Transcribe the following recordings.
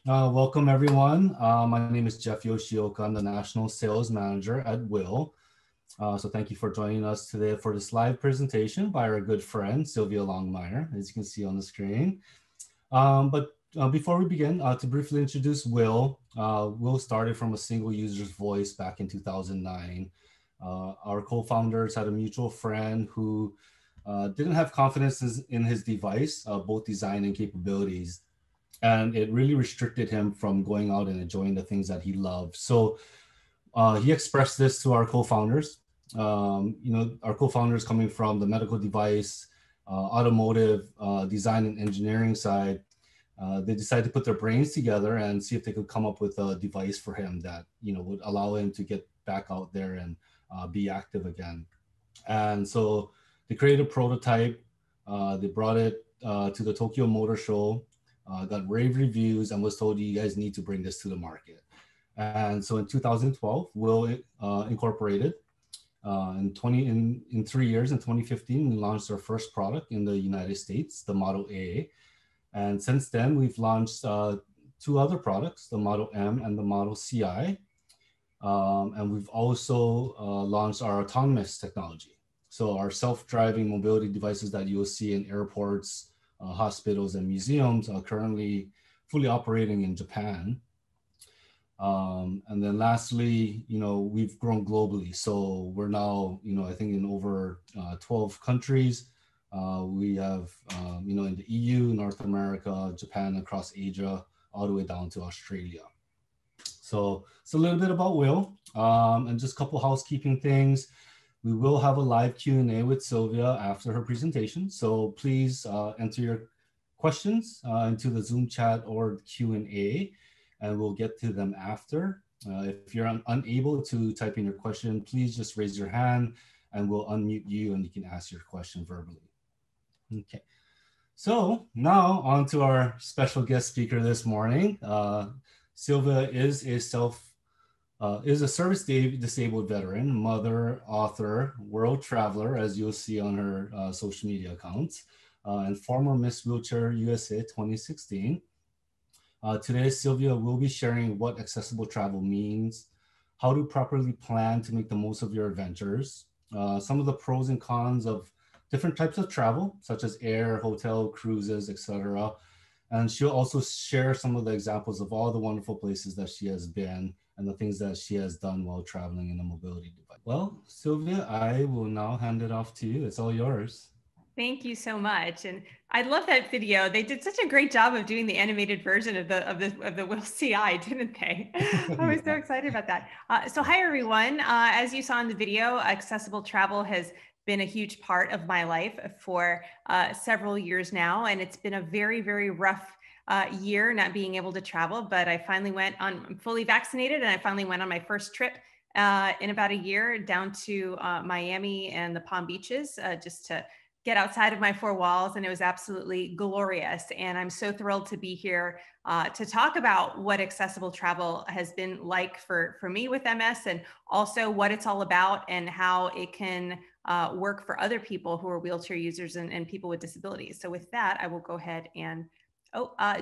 Welcome everyone. My name is Jeff Yoshioka. I'm the National Sales Manager at Will. So thank you for joining us today for this live presentation by our good friend, Sylvia Longmire, as you can see on the screen. But before we begin, to briefly introduce Will, Will started from a single user's voice back in 2009. Our co-founders had a mutual friend who didn't have confidence in his device, both design and capabilities, and it really restricted him from going out and enjoying the things that he loved. So he expressed this to our co-founders. Our co-founders coming from the medical device, automotive, design and engineering side, they decided to put their brains together and see if they could come up with a device for him that would allow him to get back out there and be active again. And so they created a prototype. They brought it to the Tokyo Motor Show, got rave reviews, and was told, you guys need to bring this to the market. And so in 2012, Will incorporated. In 3 years, in 2015, we launched our first product in the United States, the Model A. And since then, we've launched two other products, the Model M and the Model CI. And we've also launched our autonomous technology. So our self-driving mobility devices that you'll see in airports, hospitals, and museums are currently fully operating in Japan. And then lastly, we've grown globally. So we're now, I think in over 12 countries. We have, in the EU, North America, Japan, across Asia, all the way down to Australia. So it's a little bit about Will, and just a couple housekeeping things. We will have a live Q&A with Sylvia after her presentation. So please enter your questions into the Zoom chat or Q&A, and we'll get to them after. If you're unable to type in your question, please just raise your hand and we'll unmute you and you can ask your question verbally. Okay. So now on to our special guest speaker this morning. Sylvia is a service disabled veteran, mother, author, world traveler, as you'll see on her social media accounts, and former Miss Wheelchair USA 2016. Today, Sylvia will be sharing what accessible travel means, how to properly plan to make the most of your adventures, some of the pros and cons of different types of travel, such as air, hotel, cruises, etc. And she'll also share some of the examples of all the wonderful places that she has been and the things that she has done while traveling in a mobility device. Well, Sylvia, I will now hand it off to you. It's all yours. Thank you so much, and I love that video. They did such a great job of doing the animated version of the Will CI, didn't they? I was so excited about that. So hi everyone. As you saw in the video, accessible travel has been a huge part of my life for several years now, and it's been a very, very rough year not being able to travel. But I'm fully vaccinated, and I finally went on my first trip in about a year down to Miami and the Palm Beaches just to get outside of my four walls, and it was absolutely glorious. And I'm so thrilled to be here to talk about what accessible travel has been like for me with MS, and also what it's all about and how it can work for other people who are wheelchair users and people with disabilities. So with that, I will go ahead and,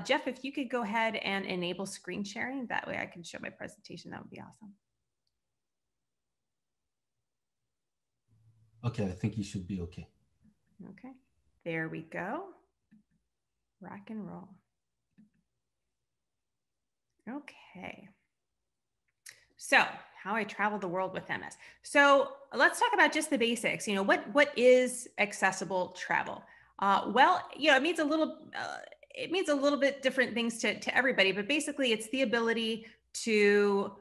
Jeff, if you could go ahead and enable screen sharing, that way I can show my presentation, that would be awesome. Okay, I think you should be okay. Okay, there we go. Rock and roll. Okay. So how I traveled the world with MS. So let's talk about just the basics. What is accessible travel? Well, it means a little bit different things to everybody, but basically it's the ability to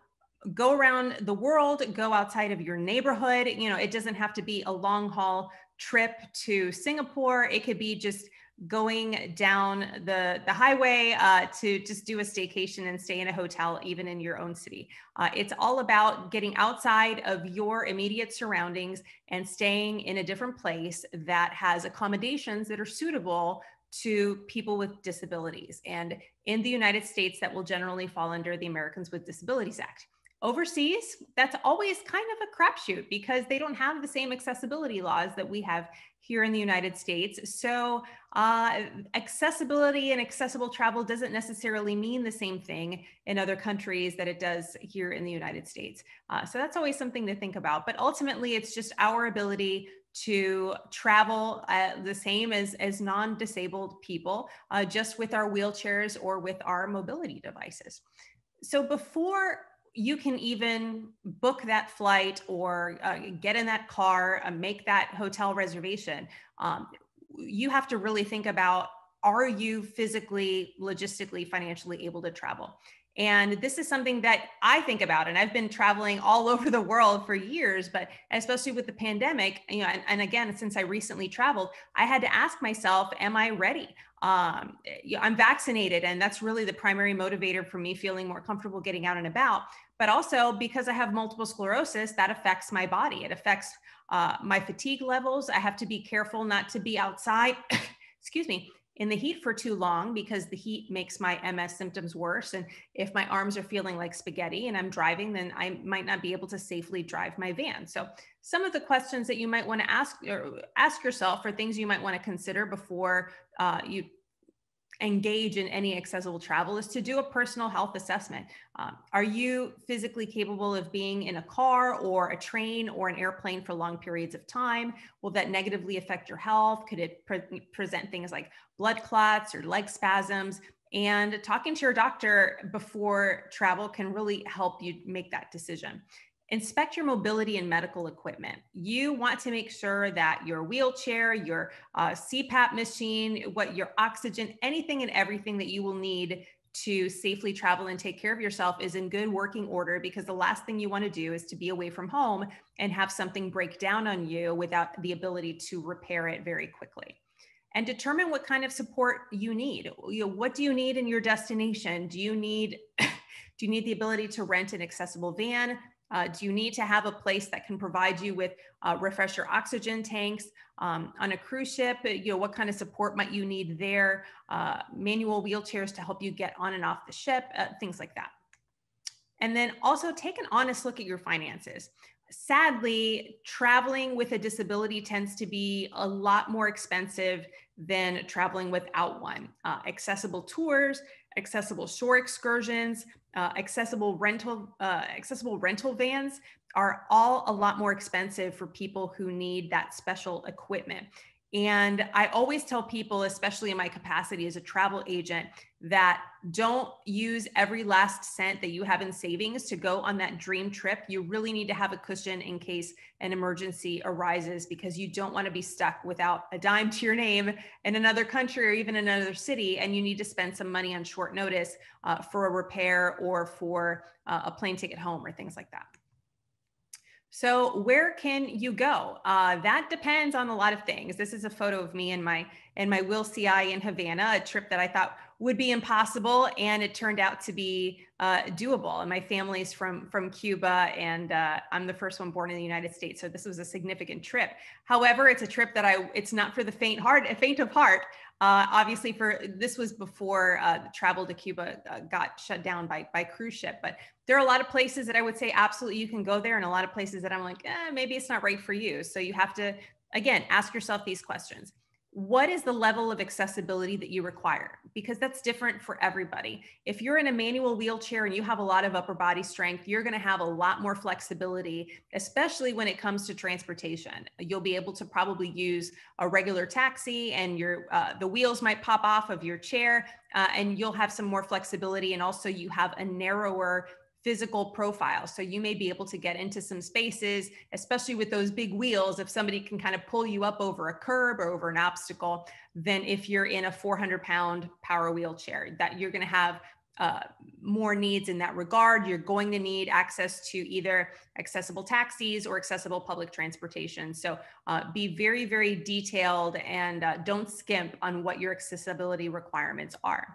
go around the world, go outside of your neighborhood. It doesn't have to be a long haul trip to Singapore. It could be just going down the highway to just do a staycation and stay in a hotel, even in your own city. It's all about getting outside of your immediate surroundings and staying in a different place that has accommodations that are suitable to people with disabilities. And in the United States, that will generally fall under the Americans with Disabilities Act. Overseas, that's always kind of a crapshoot because they don't have the same accessibility laws that we have here in the United States. So accessibility and accessible travel doesn't necessarily mean the same thing in other countries that it does here in the United States. So that's always something to think about. But ultimately, it's just our ability to travel the same as non-disabled people, just with our wheelchairs or with our mobility devices. So before you can even book that flight or get in that car, make that hotel reservation, you have to really think about, are you physically, logistically, financially able to travel? And this is something that I think about, and I've been traveling all over the world for years, but especially with the pandemic, you know, and again, since I recently traveled, I had to ask myself, am I ready? I'm vaccinated, and that's really the primary motivator for me feeling more comfortable getting out and about. But also because I have multiple sclerosis, that affects my body. It affects my fatigue levels. I have to be careful not to be outside, excuse me, in the heat for too long, because the heat makes my MS symptoms worse. And if my arms are feeling like spaghetti and I'm driving, then I might not be able to safely drive my van. So some of the questions that you might want to ask yourself, or things you might want to consider before you engage in any accessible travel, is to do a personal health assessment. Are you physically capable of being in a car or a train or an airplane for long periods of time? Will that negatively affect your health? Could it present things like blood clots or leg spasms? And talking to your doctor before travel can really help you make that decision. Inspect your mobility and medical equipment. You want to make sure that your wheelchair, your CPAP machine, your oxygen, anything and everything that you will need to safely travel and take care of yourself is in good working order, because the last thing you want to do is to be away from home and have something break down on you without the ability to repair it very quickly. And determine what kind of support you need. What do you need in your destination? Do you need the ability to rent an accessible van? Do you need to have a place that can provide you with refresher oxygen tanks? On a cruise ship, what kind of support might you need there? Manual wheelchairs to help you get on and off the ship, things like that. And then also take an honest look at your finances. Sadly, traveling with a disability tends to be a lot more expensive than traveling without one. Accessible tours, accessible shore excursions, accessible rental vans are all a lot more expensive for people who need that special equipment. And I always tell people, especially in my capacity as a travel agent, that don't use every last cent that you have in savings to go on that dream trip. You really need to have a cushion in case an emergency arises, because you don't want to be stuck without a dime to your name in another country or even another city, and you need to spend some money on short notice for a repair or for a plane ticket home or things like that. So where can you go? That depends on a lot of things. This is a photo of me and my WheelCI in Havana, a trip that I thought would be impossible, and it turned out to be doable. And my family's from Cuba, and I'm the first one born in the United States, so this was a significant trip. However, it's a trip that it's not for the faint of heart. Obviously, this was before travel to Cuba got shut down by cruise ship. But there are a lot of places that I would say absolutely you can go there, and a lot of places that I'm like, maybe it's not right for you. So you have to, again, ask yourself these questions. What is the level of accessibility that you require? Because that's different for everybody. If you're in a manual wheelchair and you have a lot of upper body strength, you're going to have a lot more flexibility, especially when it comes to transportation. You'll be able to probably use a regular taxi, and the wheels might pop off of your chair, and you'll have some more flexibility. And also you have a narrower physical profile. So you may be able to get into some spaces, especially with those big wheels, if somebody can kind of pull you up over a curb or over an obstacle, than if you're in a 400-pound power wheelchair. That you're going to have more needs in that regard. You're going to need access to either accessible taxis or accessible public transportation. So be very, very detailed, and don't skimp on what your accessibility requirements are.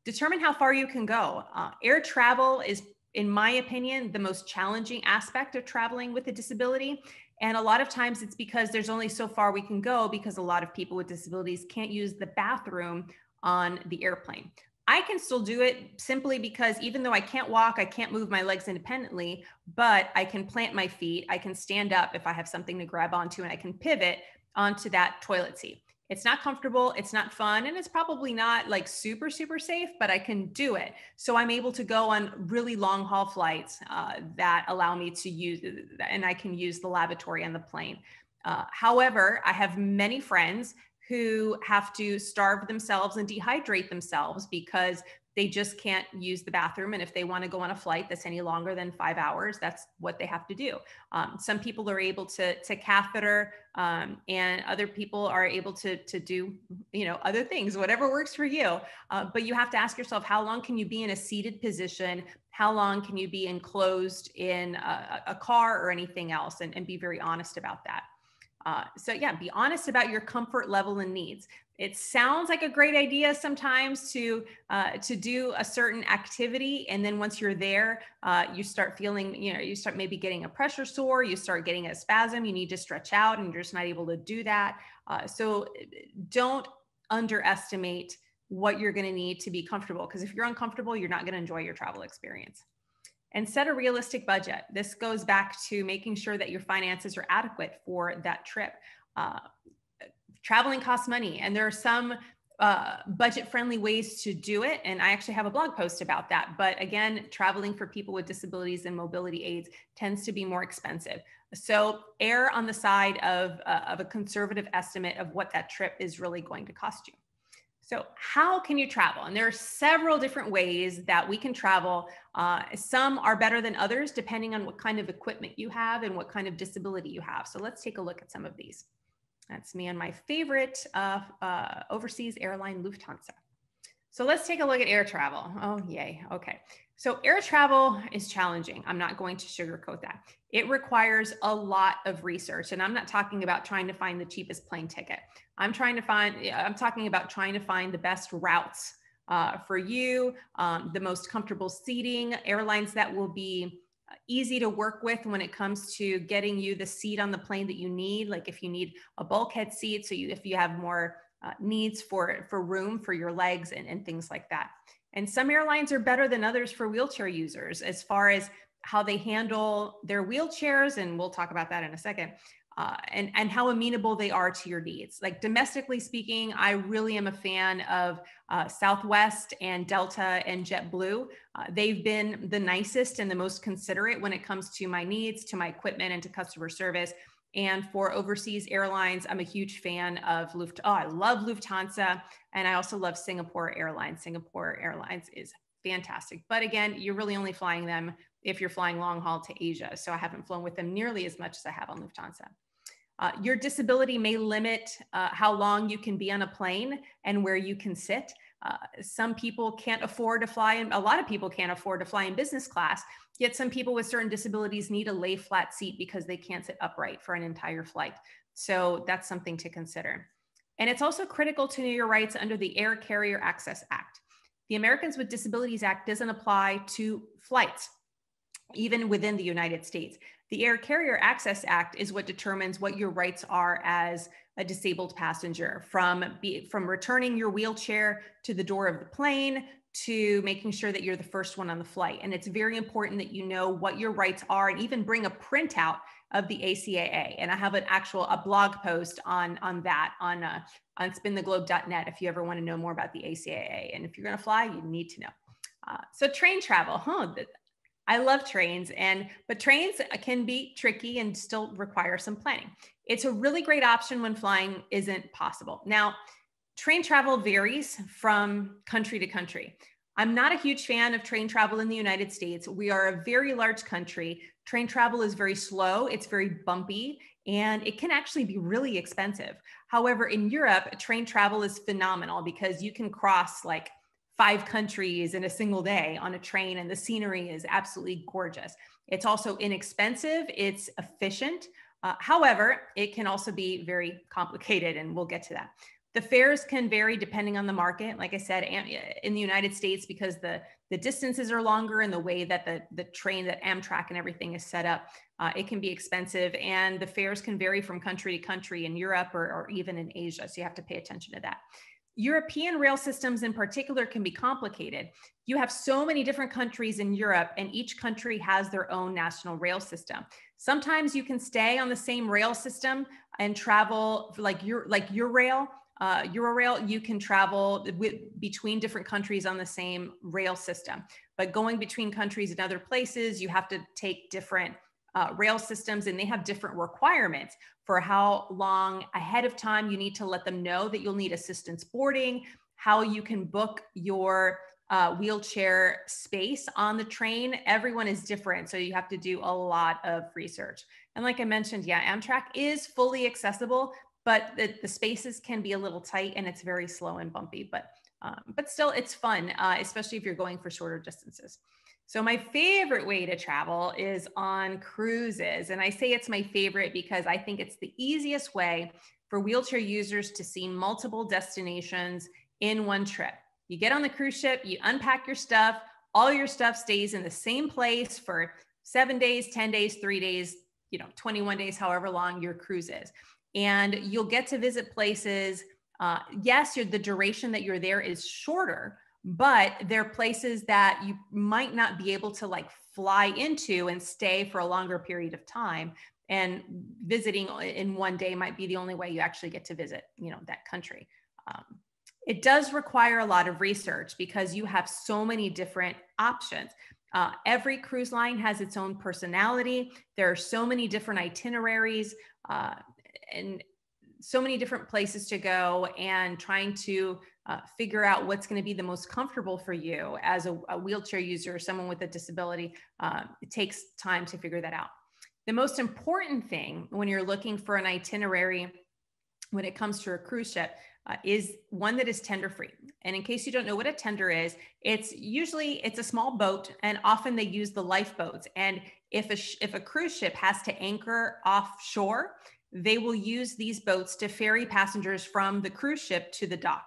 Determine how far you can go. Air travel is, in my opinion, the most challenging aspect of traveling with a disability. And a lot of times it's because there's only so far we can go, because a lot of people with disabilities can't use the bathroom on the airplane. I can still do it simply because even though I can't walk, I can't move my legs independently, but I can plant my feet. I can stand up if I have something to grab onto, and I can pivot onto that toilet seat. It's not comfortable, it's not fun, and it's probably not like super, super safe, but I can do it. So I'm able to go on really long haul flights that allow me to use, and I can use the lavatory and the plane. However, I have many friends who have to starve themselves and dehydrate themselves because they just can't use the bathroom. And if they want to go on a flight that's any longer than 5 hours, that's what they have to do. Some people are able to catheter, and other people are able to do, other things, whatever works for you. But you have to ask yourself, how long can you be in a seated position? How long can you be enclosed in a car or anything else? And be very honest about that. So yeah, be honest about your comfort level and needs. It sounds like a great idea sometimes to do a certain activity, and then once you're there, you start feeling, you start maybe getting a pressure sore, you start getting a spasm, you need to stretch out, and you're just not able to do that. So don't underestimate what you're going to need to be comfortable, because if you're uncomfortable, you're not going to enjoy your travel experience. And set a realistic budget. This goes back to making sure that your finances are adequate for that trip. Traveling costs money, and there are some budget-friendly ways to do it. And I actually have a blog post about that. But again, traveling for people with disabilities and mobility aids tends to be more expensive. So err on the side of a conservative estimate of what that trip is really going to cost you. So how can you travel? And there are several different ways that we can travel. Some are better than others, depending on what kind of equipment you have and what kind of disability you have. So let's take a look at some of these. That's me and my favorite overseas airline, Lufthansa. So let's take a look at air travel. Oh, yay. Okay. So air travel is challenging. I'm not going to sugarcoat that. It requires a lot of research. And I'm not talking about trying to find the cheapest plane ticket. I'm talking about trying to find the best routes for you, the most comfortable seating, airlines that will be easy to work with when it comes to getting you the seat on the plane that you need. Like if you need a bulkhead seat, so if you have more needs for room for your legs and things like that. And some airlines are better than others for wheelchair users as far as how they handle their wheelchairs. And we'll talk about that in a second. And how amenable they are to your needs. Like domestically speaking, I really am a fan of Southwest and Delta and JetBlue. They've been the nicest and the most considerate when it comes to my needs, to my equipment, and to customer service. And for overseas airlines, I'm a huge fan of I love Lufthansa, and I also love Singapore Airlines. Singapore Airlines is fantastic. But again, you're really only flying them if you're flying long haul to Asia. So I haven't flown with them nearly as much as I have on Lufthansa. Your disability may limit how long you can be on a plane and where you can sit. Some people can't afford to fly, and a lot of people can't afford to fly in business class, yet some people with certain disabilities need a lay flat seat because they can't sit upright for an entire flight. So that's something to consider. And it's also critical to know your rights under the Air Carrier Access Act. The Americans with Disabilities Act doesn't apply to flights, even within the United States. The Air Carrier Access Act is what determines what your rights are as a disabled passenger, from returning your wheelchair to the door of the plane to making sure that you're the first one on the flight. And it's very important that you know what your rights are, and even bring a printout of the ACAA. And I have a blog post on that on spintheglobe.net if you ever want to know more about the ACAA. And if you're going to fly, you need to know. So train travel, I love trains, but trains can be tricky and still require some planning. It's a really great option when flying isn't possible. Now, train travel varies from country to country. I'm not a huge fan of train travel in the United States. We are a very large country. Train travel is very slow, it's very bumpy, and it can actually be really expensive. However, in Europe, train travel is phenomenal because you can cross like 5 countries in a single day on a train, and the scenery is absolutely gorgeous. It's also inexpensive, it's efficient. However, it can also be very complicated, and we'll get to that. The fares can vary depending on the market. Like I said, in the United States, because the distances are longer and the way that the train, that Amtrak and everything is set up, it can be expensive, and the fares can vary from country to country in Europe or even in Asia. So you have to pay attention to that. European rail systems in particular can be complicated. You have so many different countries in Europe, and each country has their own national rail system. Sometimes you can stay on the same rail system and travel like Eurail. Eurail, you can travel between different countries on the same rail system. But going between countries and other places, you have to take different rail systems, and they have different requirements for how long ahead of time you need to let them know that you'll need assistance boarding, how you can book your wheelchair space on the train. Everyone is different, so you have to do a lot of research. And like I mentioned, yeah, Amtrak is fully accessible, but the spaces can be a little tight and it's very slow and bumpy, but still it's fun, especially if you're going for shorter distances. So my favorite way to travel is on cruises. And I say it's my favorite because I think it's the easiest way for wheelchair users to see multiple destinations in one trip. You get on the cruise ship, you unpack your stuff, all your stuff stays in the same place for 7 days, 10 days, 3 days, 21 days, however long your cruise is. And you'll get to visit places. Yes, the duration that you're there is shorter, but there are places that you might not be able to like fly into and stay for a longer period of time. And visiting in one day might be the only way you actually get to visit, that country. It does require a lot of research because you have so many different options. Every cruise line has its own personality. There are so many different itineraries and so many different places to go, and trying to figure out what's going to be the most comfortable for you as a wheelchair user or someone with a disability. It takes time to figure that out. The most important thing when you're looking for an itinerary when it comes to a cruise ship is one that is tender free. And in case you don't know what a tender is, it's a small boat, and often they use the lifeboats. And if a cruise ship has to anchor offshore, they will use these boats to ferry passengers from the cruise ship to the dock.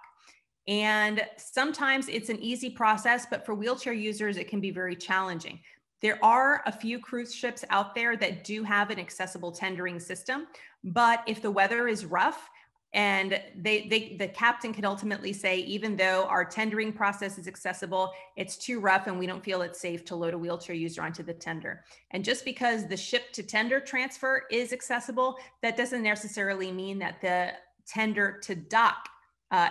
And sometimes it's an easy process, but for wheelchair users, it can be very challenging. There are a few cruise ships out there that do have an accessible tendering system, but if the weather is rough, and the captain can ultimately say, even though our tendering process is accessible, it's too rough and we don't feel it's safe to load a wheelchair user onto the tender. And just because the ship to tender transfer is accessible, that doesn't necessarily mean that the tender to dock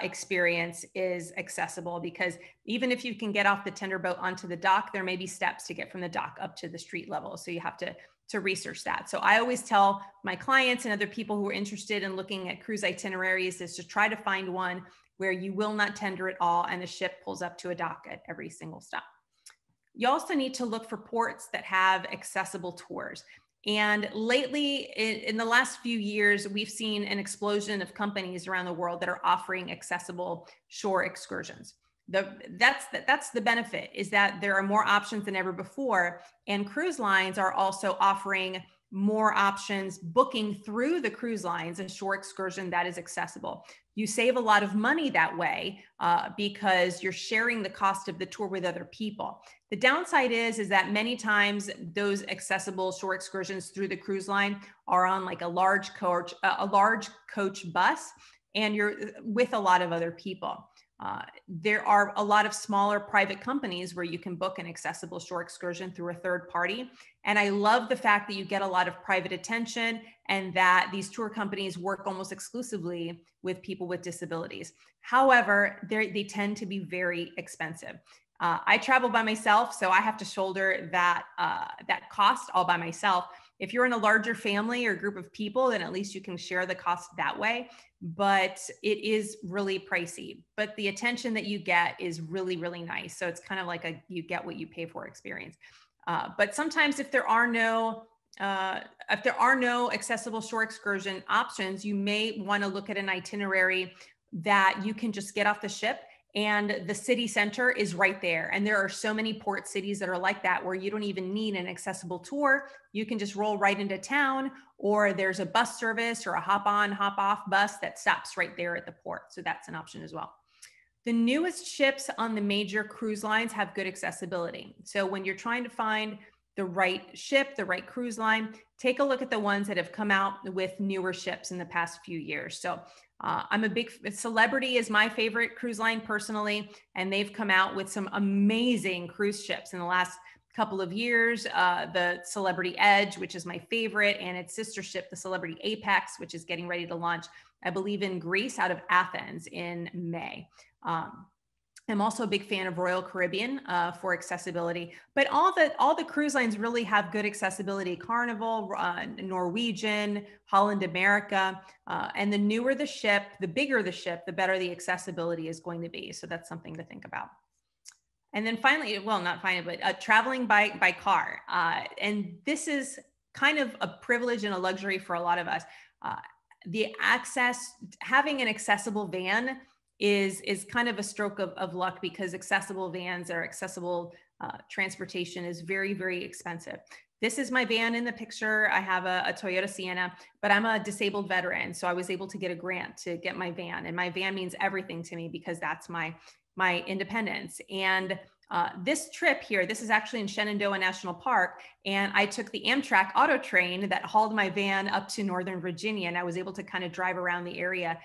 experience is accessible, because even if you can get off the tender boat onto the dock, there may be steps to get from the dock up to the street level. So you have to research that. So I always tell my clients and other people who are interested in looking at cruise itineraries is to try to find one where you will not tender at all and the ship pulls up to a dock at every single stop. You also need to look for ports that have accessible tours. And lately, in the last few years, we've seen an explosion of companies around the world that are offering accessible shore excursions. That's the benefit, is that there are more options than ever before. And cruise lines are also offering more options, booking through the cruise lines a shore excursion that is accessible. You save a lot of money that way because you're sharing the cost of the tour with other people. The downside is that many times those accessible shore excursions through the cruise line are on like a large coach bus, and you're with a lot of other people. There are a lot of smaller private companies where you can book an accessible shore excursion through a third party. And I love the fact that you get a lot of private attention and that these tour companies work almost exclusively with people with disabilities. However, they tend to be very expensive. I travel by myself, so I have to shoulder that cost all by myself. If you're in a larger family or group of people, then at least you can share the cost that way. But it is really pricey. But the attention that you get is really, really nice. So it's kind of like you get what you pay for experience. But sometimes if there are no accessible shore excursion options, you may want to look at an itinerary that you can just get off the ship and the city center is right there. And there are so many port cities that are like that, where you don't even need an accessible tour. You can just roll right into town, or there's a bus service or a hop on, hop off bus that stops right there at the port. So that's an option as well. The newest ships on the major cruise lines have good accessibility. So when you're trying to find the right ship, the right cruise line, take a look at the ones that have come out with newer ships in the past few years. So I'm a big Celebrity is my favorite cruise line personally, and they've come out with some amazing cruise ships in the last couple of years. The Celebrity Edge, which is my favorite, and its sister ship, the Celebrity Apex, which is getting ready to launch, I believe, in Greece out of Athens in May. I'm also a big fan of Royal Caribbean for accessibility, but all the cruise lines really have good accessibility. Carnival, Norwegian, Holland America, and the newer the ship, the bigger the ship, the better the accessibility is going to be. So that's something to think about. And then finally, well, not finally, but traveling by car. And this is kind of a privilege and a luxury for a lot of us. Having an accessible van is kind of a stroke of luck, because accessible vans or accessible transportation is very, very expensive. This is my van in the picture. I have a Toyota Sienna, but I'm a disabled veteran. So I was able to get a grant to get my van, and my van means everything to me because that's my independence. And this trip here, this is actually in Shenandoah National Park, and I took the Amtrak auto train that hauled my van up to Northern Virginia, and I was able to kind of drive around the area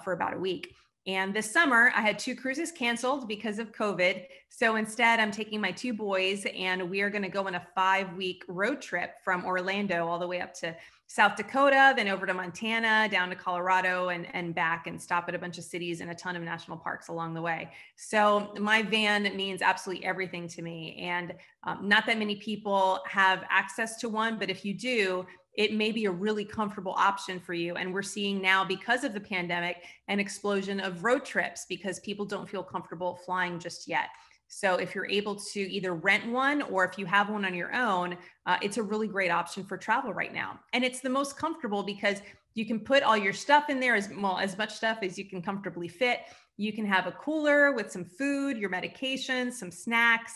for about a week. And this summer, I had 2 cruises canceled because of COVID. So instead, I'm taking my 2 boys, and we are going to go on a 5-week road trip from Orlando all the way up to South Dakota, then over to Montana, down to Colorado, and back, and stop at a bunch of cities and a ton of national parks along the way. So my van means absolutely everything to me. And not that many people have access to one, but if you do, it may be a really comfortable option for you. And we're seeing now, because of the pandemic, an explosion of road trips because people don't feel comfortable flying just yet. So if you're able to either rent one, or if you have one on your own, it's a really great option for travel right now. And it's the most comfortable because you can put all your stuff in there, as much stuff as you can comfortably fit. You can have a cooler with some food, your medications, some snacks.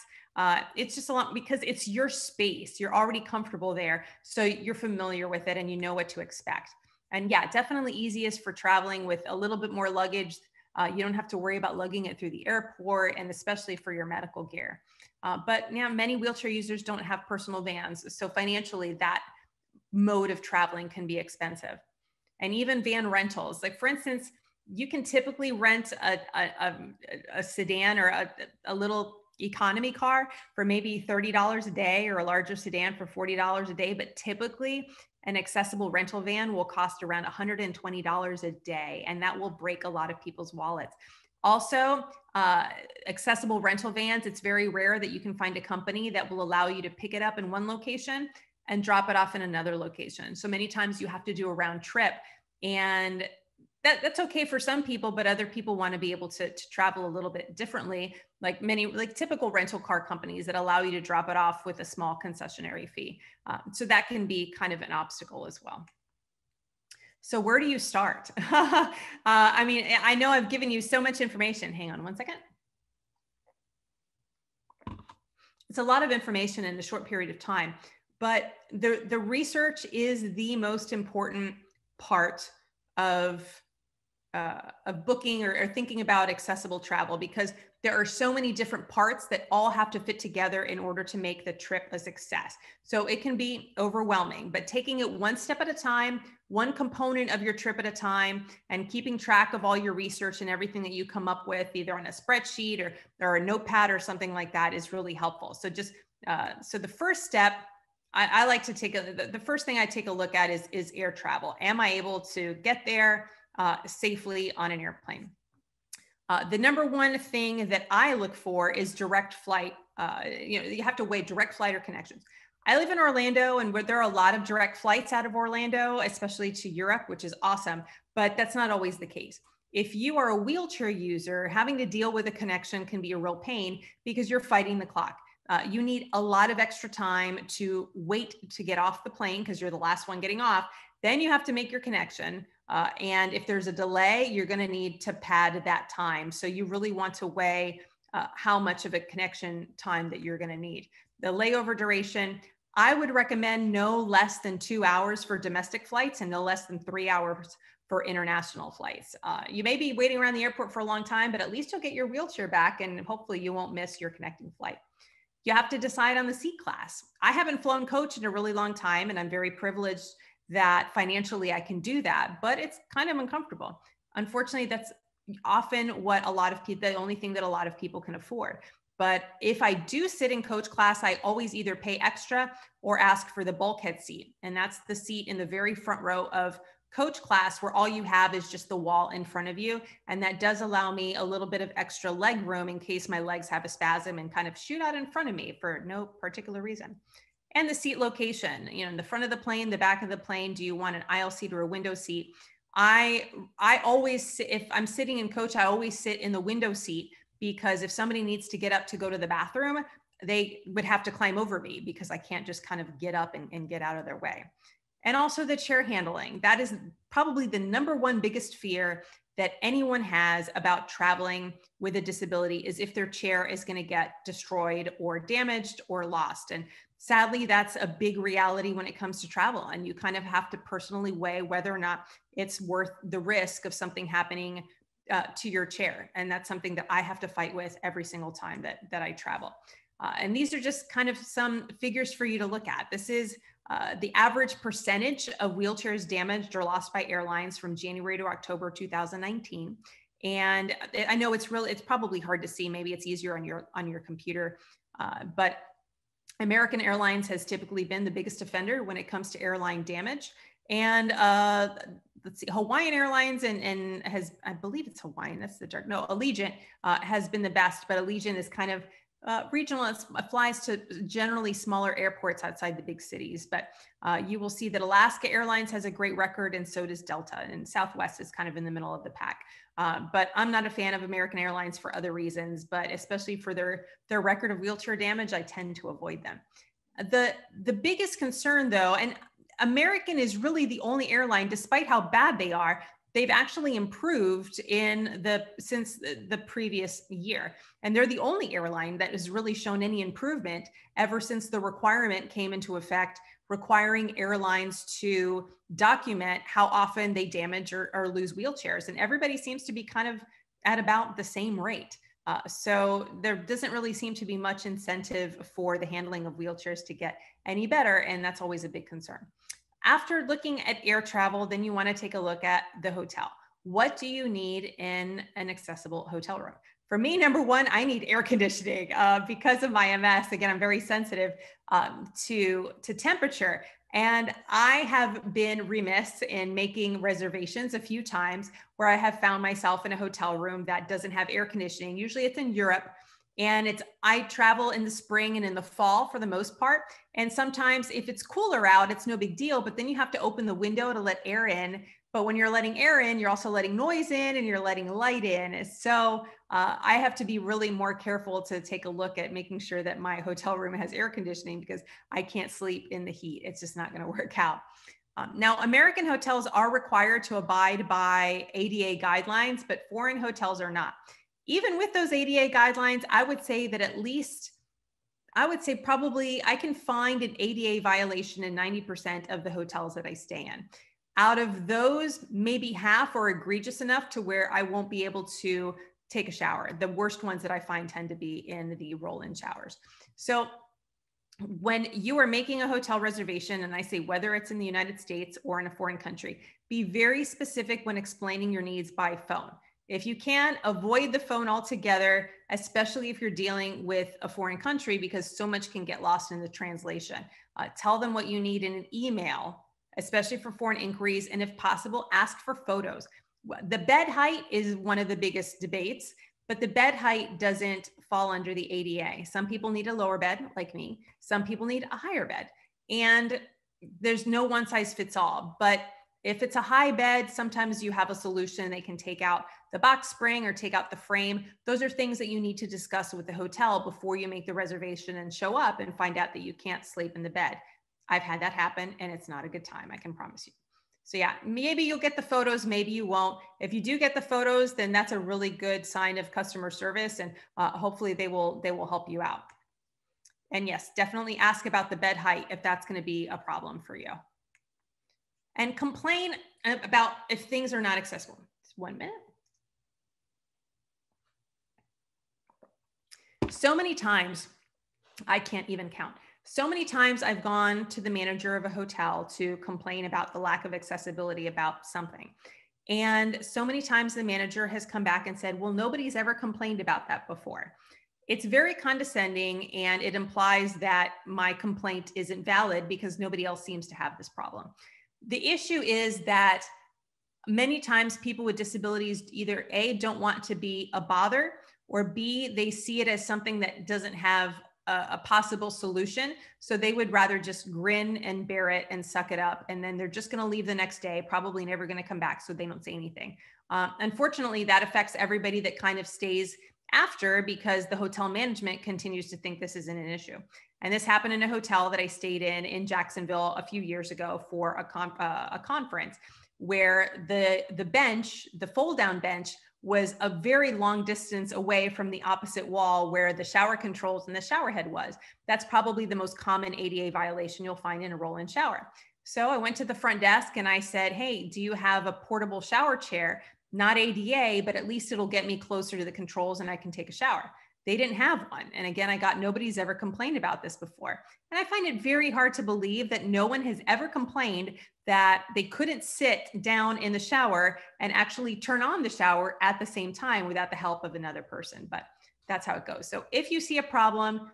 It's just a lot because it's your space. You're already comfortable there. So you're familiar with it and you know what to expect. And yeah, definitely easiest for traveling with a little bit more luggage. You don't have to worry about lugging it through the airport, and especially for your medical gear. But now many wheelchair users don't have personal vans. So financially, that mode of traveling can be expensive. And even van rentals, like for instance, you can typically rent a sedan or a little economy car for maybe $30 a day, or a larger sedan for $40 a day. But typically an accessible rental van will cost around $120 a day, and that will break a lot of people's wallets. Also, accessible rental vans, it's very rare that you can find a company that will allow you to pick it up in one location and drop it off in another location. So many times you have to do a round trip, and that's okay for some people, but other people want to be able to travel a little bit differently, like typical rental car companies that allow you to drop it off with a small concessionary fee. So that can be kind of an obstacle as well. So where do you start? I mean, I know I've given you so much information. Hang on one second. It's a lot of information in a short period of time, but the research is the most important part of booking or thinking about accessible travel, because there are so many different parts that all have to fit together in order to make the trip a success. So it can be overwhelming, but taking it one step at a time, one component of your trip at a time, and keeping track of all your research and everything that you come up with, either on a spreadsheet or a notepad or something like that, is really helpful. So just so the first step, I like to the first thing I take a look at is air travel. Am I able to get there safely on an airplane? The number one thing that I look for is direct flight. You have to weigh direct flight or connections. I live in Orlando, and there are a lot of direct flights out of Orlando, especially to Europe, which is awesome, but that's not always the case. If you are a wheelchair user, having to deal with a connection can be a real pain because you're fighting the clock. You need a lot of extra time to wait to get off the plane because you're the last one getting off. Then you have to make your connection. And if there's a delay, you're going to need to pad that time. So you really want to weigh how much of a connection time that you're going to need. The layover duration, I would recommend no less than 2 hours for domestic flights and no less than 3 hours for international flights. You may be waiting around the airport for a long time, but at least you'll get your wheelchair back, and hopefully you won't miss your connecting flight. You have to decide on the seat class. I haven't flown coach in a really long time, and I'm very privileged that financially I can do that, but it's kind of uncomfortable. Unfortunately, that's often what a lot of people, the only thing that a lot of people can afford. But if I do sit in coach class, I always either pay extra or ask for the bulkhead seat. And that's the seat in the very front row of coach class where all you have is just the wall in front of you. And that does allow me a little bit of extra leg room in case my legs have a spasm and kind of shoot out in front of me for no particular reason. And the seat location, you know, in the front of the plane, the back of the plane, do you want an aisle seat or a window seat? I always, if I'm sitting in coach, I always sit in the window seat, because if somebody needs to get up to go to the bathroom, they would have to climb over me because I can't just kind of get up and get out of their way. And also the chair handling. That is probably the number one biggest fear that anyone has about traveling with a disability, is if their chair is going to get destroyed or damaged or lost. And sadly, that's a big reality when it comes to travel. And you kind of have to personally weigh whether or not it's worth the risk of something happening to your chair. And that's something that I have to fight with every single time that I travel. And these are just kind of some figures for you to look at. This is the average percentage of wheelchairs damaged or lost by airlines from January to October 2019. And I know it's probably hard to see. Maybe it's easier on your computer, but American Airlines has typically been the biggest offender when it comes to airline damage. And let's see, Hawaiian Airlines and has, I believe it's Hawaiian, that's the dark, no, Allegiant has been the best, but Allegiant is kind of regional. It flies to generally smaller airports outside the big cities, but you will see that Alaska Airlines has a great record, and so does Delta, and Southwest is kind of in the middle of the pack. But I'm not a fan of American Airlines for other reasons, but especially for their record of wheelchair damage, I tend to avoid them. The biggest concern though, and American is really the only airline, despite how bad they are, they've actually improved since the previous year. And they're the only airline that has really shown any improvement ever since the requirement came into effect, requiring airlines to document how often they damage or lose wheelchairs. And everybody seems to be kind of at about the same rate. So there doesn't really seem to be much incentive for the handling of wheelchairs to get any better. And that's always a big concern. After looking at air travel, then you want to take a look at the hotel. What do you need in an accessible hotel room? For me, number one, I need air conditioning because of my MS. Again, I'm very sensitive to temperature. And I have been remiss in making reservations a few times where I have found myself in a hotel room that doesn't have air conditioning. Usually it's in Europe. And I travel in the spring and in the fall for the most part. And sometimes if it's cooler out, it's no big deal, but then you have to open the window to let air in. But when you're letting air in, you're also letting noise in and you're letting light in. So I have to be really more careful to take a look at making sure that my hotel room has air conditioning, because I can't sleep in the heat. It's just not going to work out. Now, American hotels are required to abide by ADA guidelines, but foreign hotels are not. Even with those ADA guidelines, I would say that probably I can find an ADA violation in 90% of the hotels that I stay in. Out of those, maybe half are egregious enough to where I won't be able to take a shower. The worst ones that I find tend to be in the roll-in showers. So when you are making a hotel reservation, and I say whether it's in the United States or in a foreign country, be very specific when explaining your needs by phone. If you can, avoid the phone altogether, especially if you're dealing with a foreign country, because so much can get lost in the translation. Tell them what you need in an email, especially for foreign inquiries, and if possible, ask for photos. The bed height is one of the biggest debates, but the bed height doesn't fall under the ADA. Some people need a lower bed, like me. Some people need a higher bed. And there's no one size fits all, but if it's a high bed, sometimes you have a solution. They can take out the box spring or take out the frame. Those are things that you need to discuss with the hotel before you make the reservation and show up and find out that you can't sleep in the bed. I've had that happen, and it's not a good time, I can promise you. So yeah, maybe you'll get the photos, maybe you won't. If you do get the photos, then that's a really good sign of customer service, and hopefully they will help you out. And yes, definitely ask about the bed height if that's going to be a problem for you. And complain about if things are not accessible. Just 1 minute. So many times I can't even count. So many times I've gone to the manager of a hotel to complain about the lack of accessibility about something. And so many times the manager has come back and said, well, nobody's ever complained about that before. It's very condescending, and it implies that my complaint isn't valid because nobody else seems to have this problem. The issue is that many times people with disabilities either A, don't want to be a bother, or B, they see it as something that doesn't have a possible solution. So they would rather just grin and bear it and suck it up. And then they're just going to leave the next day, probably never going to come back. So they don't say anything. Unfortunately, that affects everybody that kind of stays after, because the hotel management continues to think this isn't an issue. And this happened in a hotel that I stayed in Jacksonville a few years ago for a conference, where the bench, the fold down bench, was a very long distance away from the opposite wall where the shower controls and the shower head was. That's probably the most common ADA violation you'll find in a roll-in shower. So I went to the front desk and I said, hey, do you have a portable shower chair? Not ADA, but at least it'll get me closer to the controls and I can take a shower. They didn't have one. And again, I got nobody's ever complained about this before. And I find it very hard to believe that no one has ever complained that they couldn't sit down in the shower and actually turn on the shower at the same time without the help of another person. But that's how it goes. So if you see a problem,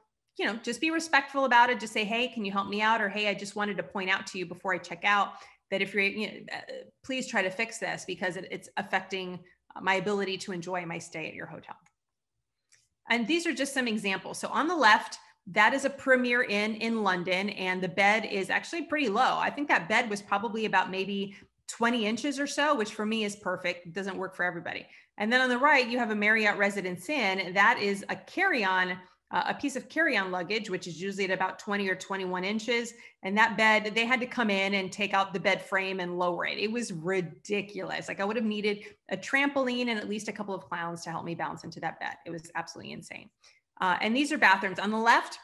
just be respectful about it. Just say, hey, can you help me out? Or, hey, I just wanted to point out to you before I check out that if you're, please try to fix this because it's affecting my ability to enjoy my stay at your hotel. And these are just some examples. So on the left, that is a Premier Inn in London, and the bed is actually pretty low. I think that bed was probably about maybe 20 inches or so, which for me is perfect. It doesn't work for everybody. And then on the right, you have a Marriott Residence Inn. That is a carry-on, a piece of carry-on luggage, which is usually at about 20 or 21 inches. And that bed, they had to come in and take out the bed frame and lower it. It was ridiculous. Like I would have needed a trampoline and at least a couple of clowns to help me bounce into that bed. It was absolutely insane. And these are bathrooms. On the left,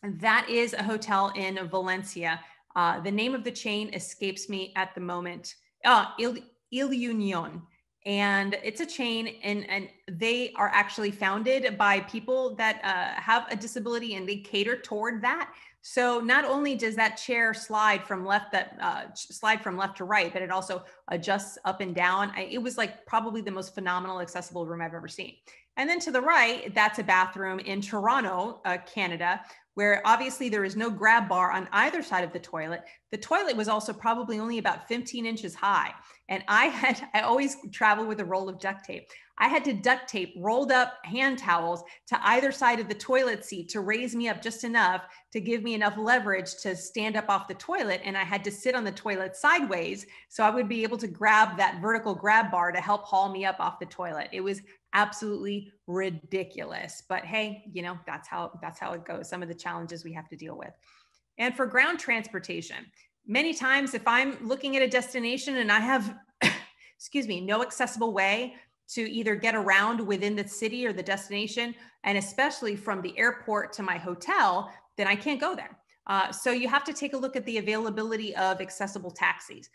that is a hotel in Valencia. The name of the chain escapes me at the moment. Il Union. And it's a chain, and they are actually founded by people that have a disability, and they cater toward that. So not only does that chair slide from left to right, but it also adjusts up and down. It was like probably the most phenomenal accessible room I've ever seen. And then to the right, that's a bathroom in Toronto, Canada, where obviously there is no grab bar on either side of the toilet. The toilet was also probably only about 15 inches high. And I always travel with a roll of duct tape. I had to duct tape rolled up hand towels to either side of the toilet seat to raise me up just enough to give me enough leverage to stand up off the toilet. And I had to sit on the toilet sideways so I would be able to grab that vertical grab bar to help haul me up off the toilet. It was absolutely ridiculous. But hey, that's how it goes. Some of the challenges we have to deal with. And for ground transportation, many times if I'm looking at a destination and I have, no accessible way to either get around within the city or the destination, and especially from the airport to my hotel, then I can't go there. So you have to take a look at the availability of accessible taxis.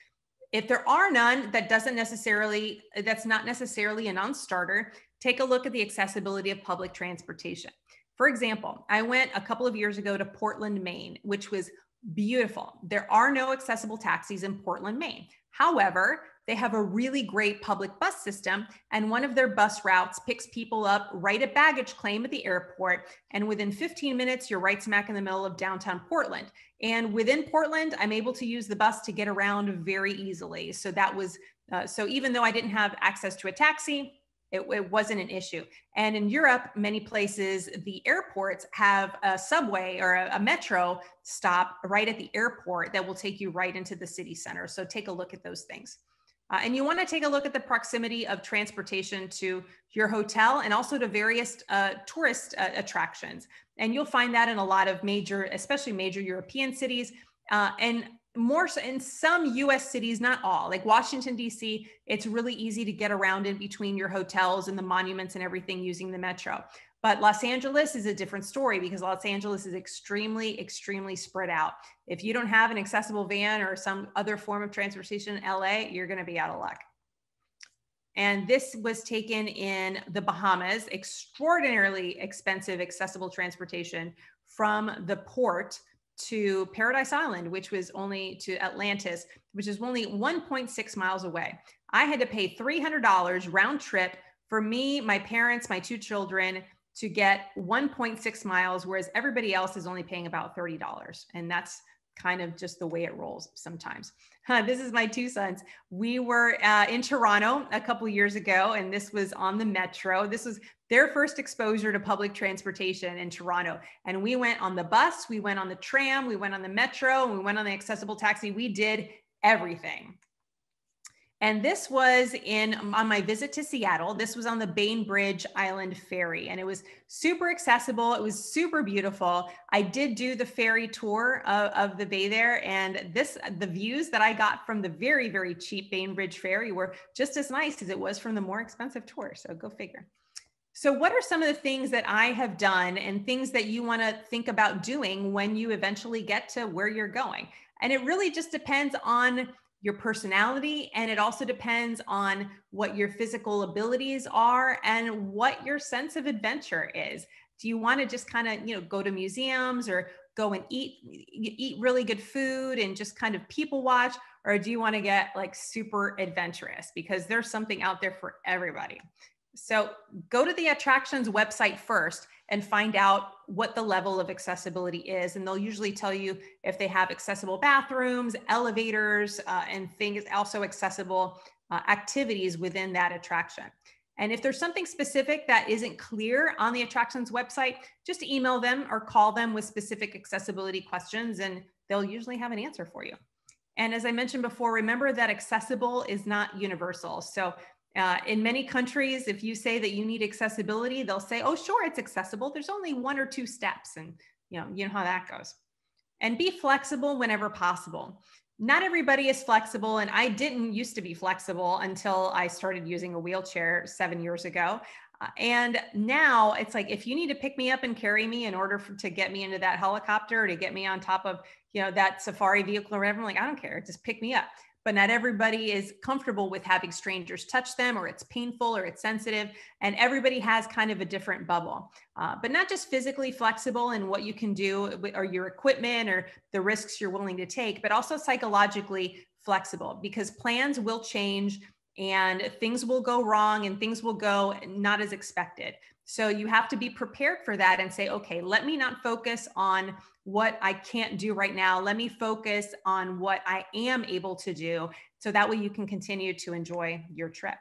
If there are none, that's not necessarily a non-starter. Take a look at the accessibility of public transportation. For example, I went a couple of years ago to Portland, Maine, which was beautiful. There are no accessible taxis in Portland, Maine. However, they have a really great public bus system, and one of their bus routes picks people up right at baggage claim at the airport. And within 15 minutes, you're right smack in the middle of downtown Portland. And within Portland, I'm able to use the bus to get around very easily. So that was, so even though I didn't have access to a taxi, it wasn't an issue. And in Europe, many places, the airports have a subway or a metro stop right at the airport that will take you right into the city center. So take a look at those things. And you want to take a look at the proximity of transportation to your hotel and also to various tourist attractions. And you'll find that in a lot of especially major European cities, and more so in some US cities, not all. Like Washington, D.C., it's really easy to get around in between your hotels and the monuments and everything using the metro. But Los Angeles is a different story because Los Angeles is extremely, extremely spread out. If you don't have an accessible van or some other form of transportation in LA, you're going to be out of luck. And this was taken in the Bahamas, extraordinarily expensive accessible transportation from the port to Paradise Island, which was only to Atlantis, which is only 1.6 miles away. I had to pay $300 round trip for me, my parents, my 2 children to get 1.6 miles, whereas everybody else is only paying about $30. And that's kind of just the way it rolls sometimes. This is my 2 sons. We were in Toronto a couple years ago, and this was on the metro. This was their first exposure to public transportation in Toronto. And we went on the bus, we went on the tram, we went on the metro, and we went on the accessible taxi. We did everything. And this was on my visit to Seattle. This was on the Bainbridge Island Ferry, and it was super accessible. It was super beautiful. I did do the ferry tour of the bay there, and the views that I got from the very, very cheap Bainbridge Ferry were just as nice as it was from the more expensive tour. So go figure. So what are some of the things that I have done and things that you want to think about doing when you eventually get to where you're going? And it really just depends on your personality, and it also depends on what your physical abilities are and what your sense of adventure is. Do you want to just kind of, go to museums or go and eat really good food and just kind of people watch, or do you want to get like super adventurous? Because there's something out there for everybody. So go to the attractions website first and find out what the level of accessibility is. And they'll usually tell you if they have accessible bathrooms, elevators, and things, also accessible activities within that attraction. And if there's something specific that isn't clear on the attractions website, just email them or call them with specific accessibility questions, and they'll usually have an answer for you. And as I mentioned before, remember that accessible is not universal. So in many countries, if you say that you need accessibility, they'll say, oh, sure, it's accessible. There's only 1 or 2 steps. And you know how that goes. And be flexible whenever possible. Not everybody is flexible. And I didn't used to be flexible until I started using a wheelchair 7 years ago. And now it's like, if you need to pick me up and carry me in order to get me into that helicopter or to get me on top of, that safari vehicle or whatever, I'm like, I don't care, just pick me up. But not everybody is comfortable with having strangers touch them, or it's painful, or it's sensitive. And everybody has kind of a different bubble, but not just physically flexible in what you can do or your equipment or the risks you're willing to take, but also psychologically flexible, because plans will change and things will go wrong and things will go not as expected. So you have to be prepared for that and say, okay, let me not focus on what I can't do right now. Let me focus on what I am able to do. So that way you can continue to enjoy your trip.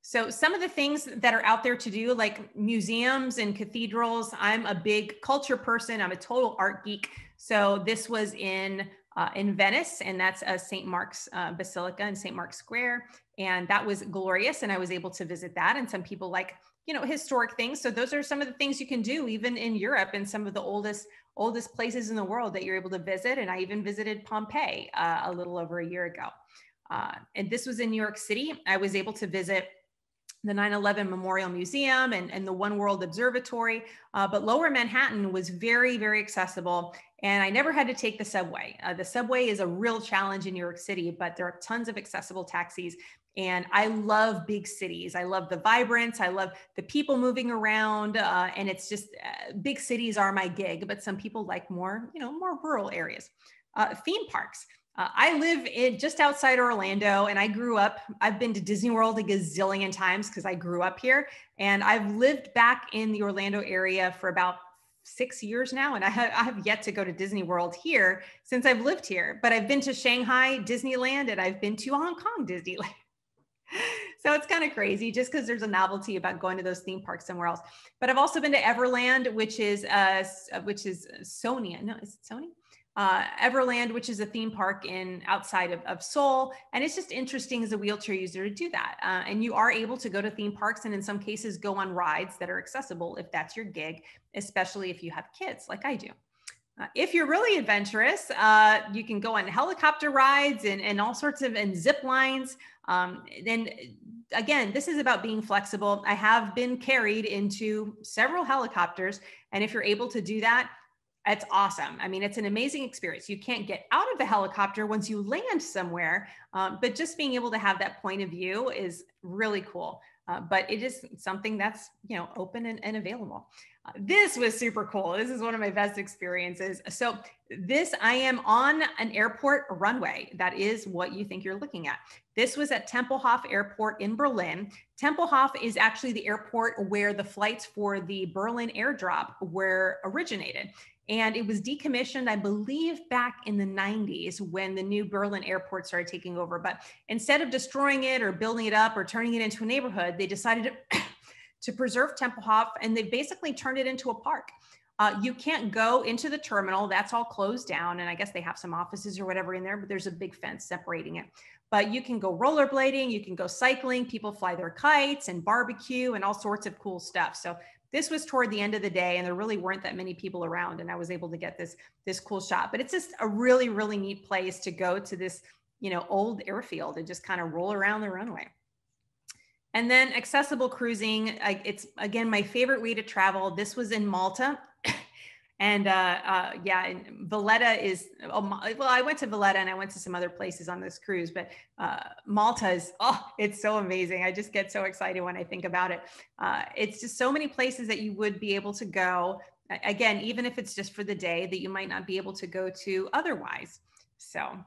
So some of the things that are out there to do, like museums and cathedrals. I'm a big culture person. I'm a total art geek. So this was in Venice, and that's St. Mark's Basilica in St. Mark's Square. And that was glorious. And I was able to visit that. And some people like, historic things. So those are some of the things you can do even in Europe, and some of the oldest places in the world that you're able to visit. And I even visited Pompeii a little over a year ago. And this was in New York City. I was able to visit the 9/11 Memorial Museum and the One World Observatory, but Lower Manhattan was very, very accessible. And I never had to take the subway. The subway is a real challenge in New York City, but there are tons of accessible taxis. And I love big cities. I love the vibrance. I love the people moving around. And it's just, big cities are my gig, but some people like more rural areas. Theme parks. I live just outside Orlando, and I've been to Disney World a gazillion times because I grew up here, and I've lived back in the Orlando area for about 6 years now. And I have yet to go to Disney World here since I've lived here, but I've been to Shanghai Disneyland, and I've been to Hong Kong Disneyland. So it's kind of crazy just because there's a novelty about going to those theme parks somewhere else. But I've also been to Everland, which is Sony. No, is it Sony? Everland, which is a theme park outside of Seoul. And it's just interesting as a wheelchair user to do that. And you are able to go to theme parks and in some cases go on rides that are accessible if that's your gig, especially if you have kids like I do. If you're really adventurous, you can go on helicopter rides and all sorts of zip lines. And again, this is about being flexible. I have been carried into several helicopters. And if you're able to do that, it's awesome. I mean, it's an amazing experience. You can't get out of the helicopter once you land somewhere, but just being able to have that point of view is really cool. But it is something that's, open and available. This was super cool. This is one of my best experiences. So I am on an airport runway. That is what you think you're looking at. This was at Tempelhof Airport in Berlin. Tempelhof is actually the airport where the flights for the Berlin airdrop were originated. And it was decommissioned, I believe, back in the 90s when the new Berlin airport started taking over. But instead of destroying it or building it up or turning it into a neighborhood, they decided to preserve Tempelhof, and they basically turned it into a park. You can't go into the terminal. That's all closed down. And I guess they have some offices or whatever in there, but there's a big fence separating it. But you can go rollerblading, you can go cycling, people fly their kites and barbecue and all sorts of cool stuff. So this was toward the end of the day, and there really weren't that many people around, and I was able to get this cool shot. But it's just a really, really neat place to go to this, old airfield and just kind of roll around the runway. And then accessible cruising, it's again my favorite way to travel. This was in Malta. And and Valletta is, well, I went to Valletta and I went to some other places on this cruise, but Malta is, it's so amazing. I just get so excited when I think about it. It's just so many places that you would be able to go, again, even if it's just for the day, that you might not be able to go to otherwise. So,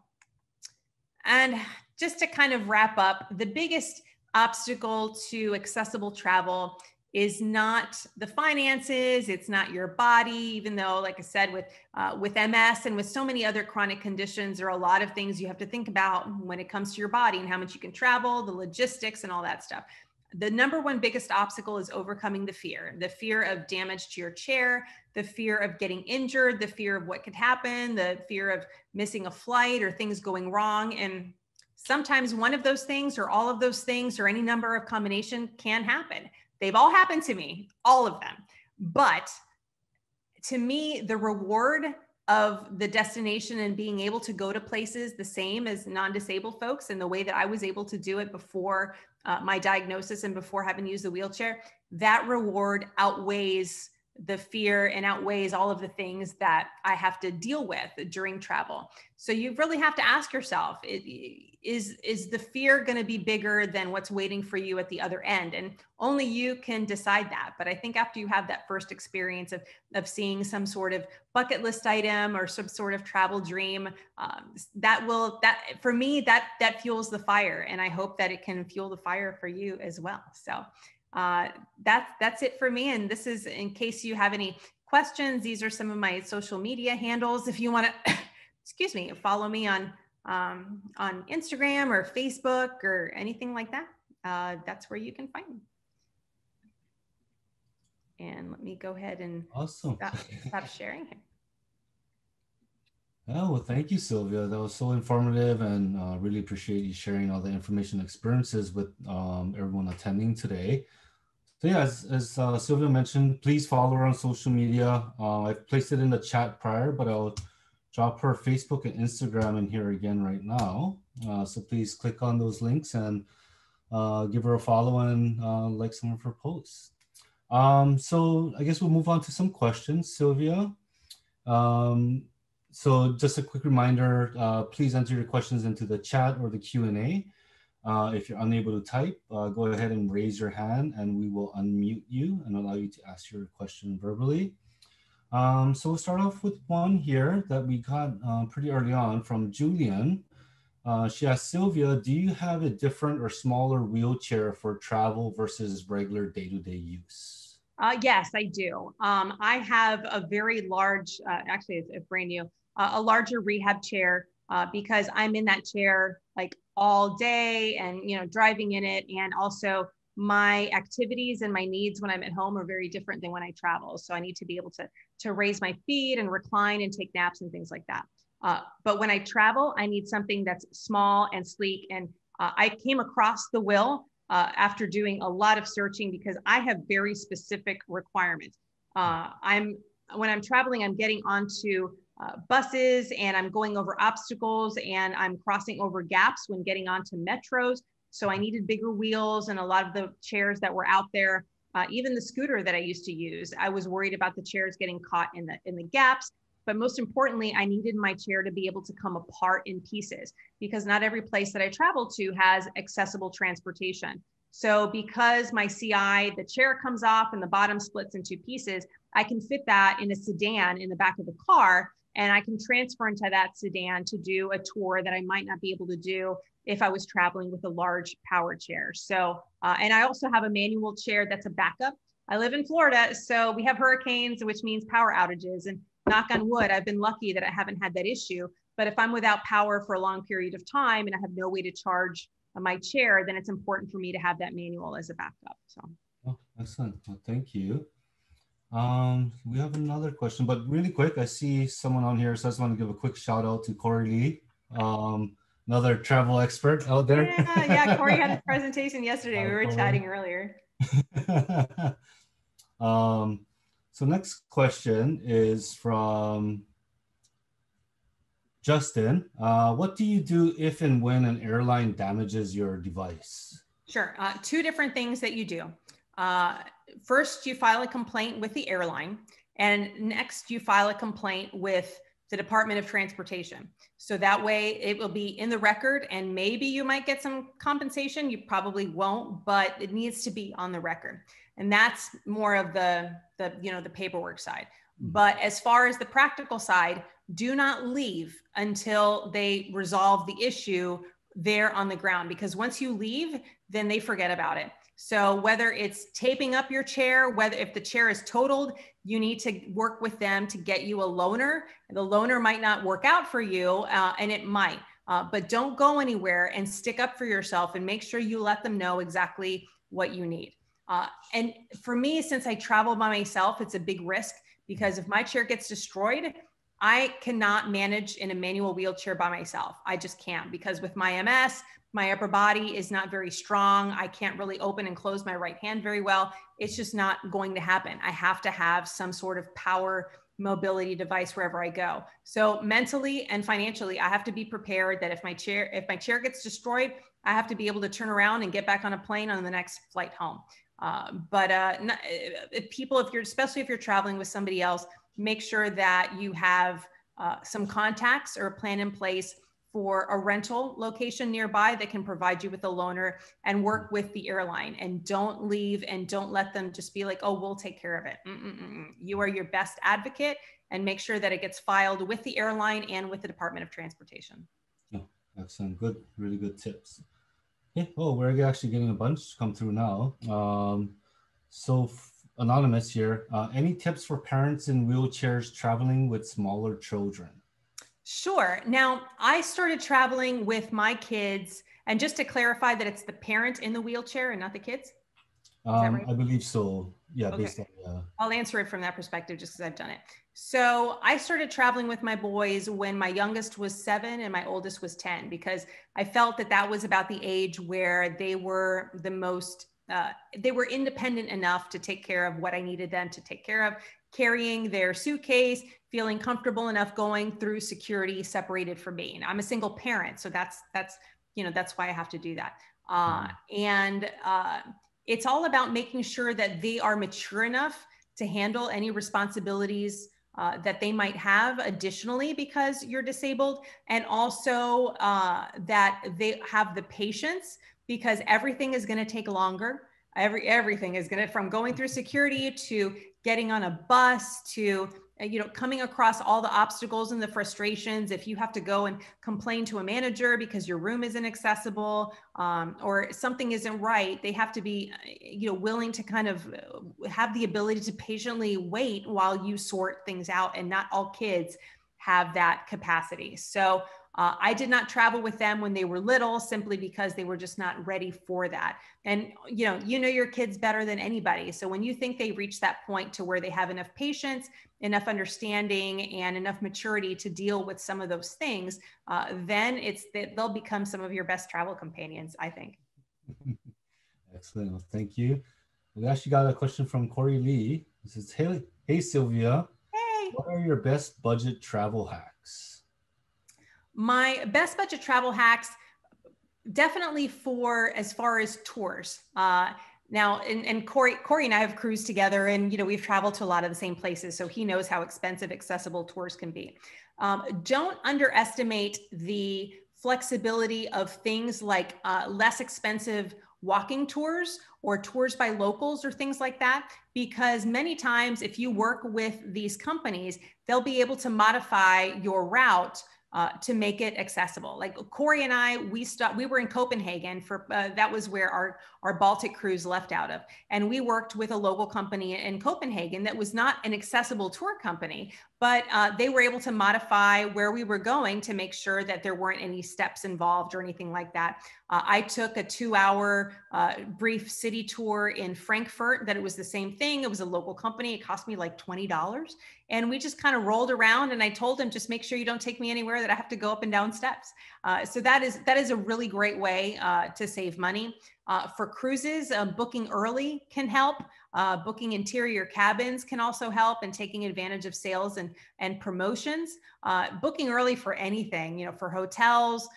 and just to kind of wrap up, the biggest obstacle to accessible travel is not the finances, it's not your body, even though, like I said, with MS and with so many other chronic conditions, there are a lot of things you have to think about when it comes to your body and how much you can travel, the logistics and all that stuff. The number one biggest obstacle is overcoming the fear of damage to your chair, the fear of getting injured, the fear of what could happen, the fear of missing a flight or things going wrong. And sometimes one of those things or all of those things or any number of combination can happen. They've all happened to me, all of them. But to me, the reward of the destination and being able to go to places the same as non-disabled folks and the way that I was able to do it before my diagnosis and before having used the wheelchair, that reward outweighs the fear and outweighs all of the things that I have to deal with during travel. So you really have to ask yourself, is the fear going to be bigger than what's waiting for you at the other end? And only you can decide that. But I think after you have that first experience of seeing some sort of bucket list item or some sort of travel dream, that for me, that fuels the fire. And I hope that it can fuel the fire for you as well. So that's it for me. And this is in case you have any questions. These are some of my social media handles. If you want to, excuse me, follow me on Instagram or Facebook or anything like that, that's where you can find me. And let me go ahead and awesome. stop sharing here. Oh, well, thank you, Sylvia. That was so informative, and really appreciate you sharing all the information and experiences with everyone attending today. So yeah, as Sylvia mentioned, please follow her on social media. I've placed it in the chat prior, but I'll drop her Facebook and Instagram in here again right now. So please click on those links and give her a follow and like some of her posts. So I guess we'll move on to some questions, Sylvia. So just a quick reminder, please enter your questions into the chat or the Q&A. If you're unable to type, go ahead and raise your hand and we will unmute you and allow you to ask your question verbally. So we'll start off with one here that we got pretty early on from Julian. She asked, Sylvia, do you have a different or smaller wheelchair for travel versus regular day-to-day use? Yes, I do. I have a very large, actually it's brand new, a larger rehab chair because I'm in that chair like all day and, driving in it. And also my activities and my needs when I'm at home are very different than when I travel. So I need to be able to raise my feet and recline and take naps and things like that. But when I travel, I need something that's small and sleek. And I came across the Will after doing a lot of searching because I have very specific requirements. When I'm traveling, I'm getting onto buses and I'm going over obstacles and I'm crossing over gaps when getting onto metros. So I needed bigger wheels and a lot of the chairs that were out there, even the scooter that I used to use, I was worried about the chairs getting caught in the gaps. But most importantly, I needed my chair to be able to come apart in pieces because not every place that I travel to has accessible transportation. So because my CI, the chair comes off and the bottom splits in two pieces, I can fit that in a sedan in the back of the car, and I can transfer into that sedan to do a tour that I might not be able to do if I was traveling with a large power chair. So, and I also have a manual chair that's a backup. I live in Florida, so we have hurricanes, which means power outages, and knock on wood, I've been lucky that I haven't had that issue. But if I'm without power for a long period of time and I have no way to charge my chair, then it's important for me to have that manual as a backup. So. Oh, excellent. Well, thank you. We have another question, but really quick, I see someone on here, so I just want to give a quick shout out to Corey Lee, another travel expert out there. Yeah, Corey had a presentation yesterday. We were chatting earlier. So next question is from Justin. What do you do if and when an airline damages your device? Sure. Two different things that you do. First, you file a complaint with the airline, and next you file a complaint with the Department of Transportation. So that way it will be in the record, and maybe you might get some compensation. You probably won't, but it needs to be on the record. And that's more of the paperwork side. But as far as the practical side, do not leave until they resolve the issue there on the ground, because once you leave, then they forget about it. So whether it's taping up your chair, whether if the chair is totaled, you need to work with them to get you a loaner. The loaner might not work out for you, and it might, but don't go anywhere and stick up for yourself and make sure you let them know exactly what you need. And for me, since I travel by myself, it's a big risk, because if my chair gets destroyed, I cannot manage in a manual wheelchair by myself. I just can't, because with my MS, my upper body is not very strong. I can't really open and close my right hand very well. It's just not going to happen. I have to have some sort of power mobility device wherever I go. So mentally and financially, I have to be prepared that if my chair gets destroyed, I have to be able to turn around and get back on a plane on the next flight home. Especially if you're traveling with somebody else, make sure that you have some contacts or a plan in place for a rental location nearby that can provide you with a loaner, and work with the airline, and don't leave and don't let them just be like, oh, we'll take care of it. You are your best advocate, and make sure that it gets filed with the airline and with the Department of Transportation. Oh, excellent. Good, really good tips. Yeah. Oh, we're actually getting a bunch come through now. Anonymous here, any tips for parents in wheelchairs traveling with smaller children? Sure. Now, I started traveling with my kids, and just to clarify that it's the parent in the wheelchair and not the kids? Is that right? I believe so. Yeah, Okay. based on, I'll answer it from that perspective just because I've done it. So I started traveling with my boys when my youngest was 7 and my oldest was 10, because I felt that that was about the age where they were the most they were independent enough to take care of what I needed them to take care of, carrying their suitcase, feeling comfortable enough going through security separated from me. And I'm a single parent, so that's why I have to do that. It's all about making sure that they are mature enough to handle any responsibilities that they might have additionally because you're disabled, and also that they have the patience, because everything is going to take longer. Everything is going to, from going through security to getting on a bus to coming across all the obstacles and the frustrations. If you have to go and complain to a manager because your room isn't accessible, or something isn't right, they have to be willing to kind of have the ability to patiently wait while you sort things out, and not all kids have that capacity. So I did not travel with them when they were little, simply because they were just not ready for that. And you know your kids better than anybody. So when you think they reach that point to where they have enough patience, enough understanding, and enough maturity to deal with some of those things, then they'll become some of your best travel companions, I think. Excellent. Well, thank you. We actually got a question from Corey Lee. This is, hey Sylvia. Hey. What are your best budget travel hacks? My best budget travel hacks, definitely for as far as tours. Now, and Corey and I have cruised together, and we've traveled to a lot of the same places, so he knows how expensive accessible tours can be. Don't underestimate the flexibility of things like less expensive walking tours or tours by locals or things like that, because many times if you work with these companies, they'll be able to modify your route to make it accessible. Like Corey and I, we were in Copenhagen for, that was where our Baltic cruise left out of. And we worked with a local company in Copenhagen that was not an accessible tour company, but they were able to modify where we were going to make sure that there weren't any steps involved or anything like that. I took a 2-hour brief city tour in Frankfurt that it was the same thing. It was a local company. It cost me like $20. And we just kind of rolled around, and I told him, just make sure you don't take me anywhere that I have to go up and down steps. So that is a really great way to save money. For cruises, booking early can help. Booking interior cabins can also help, and taking advantage of sales and promotions. Booking early for anything, you know, for hotels,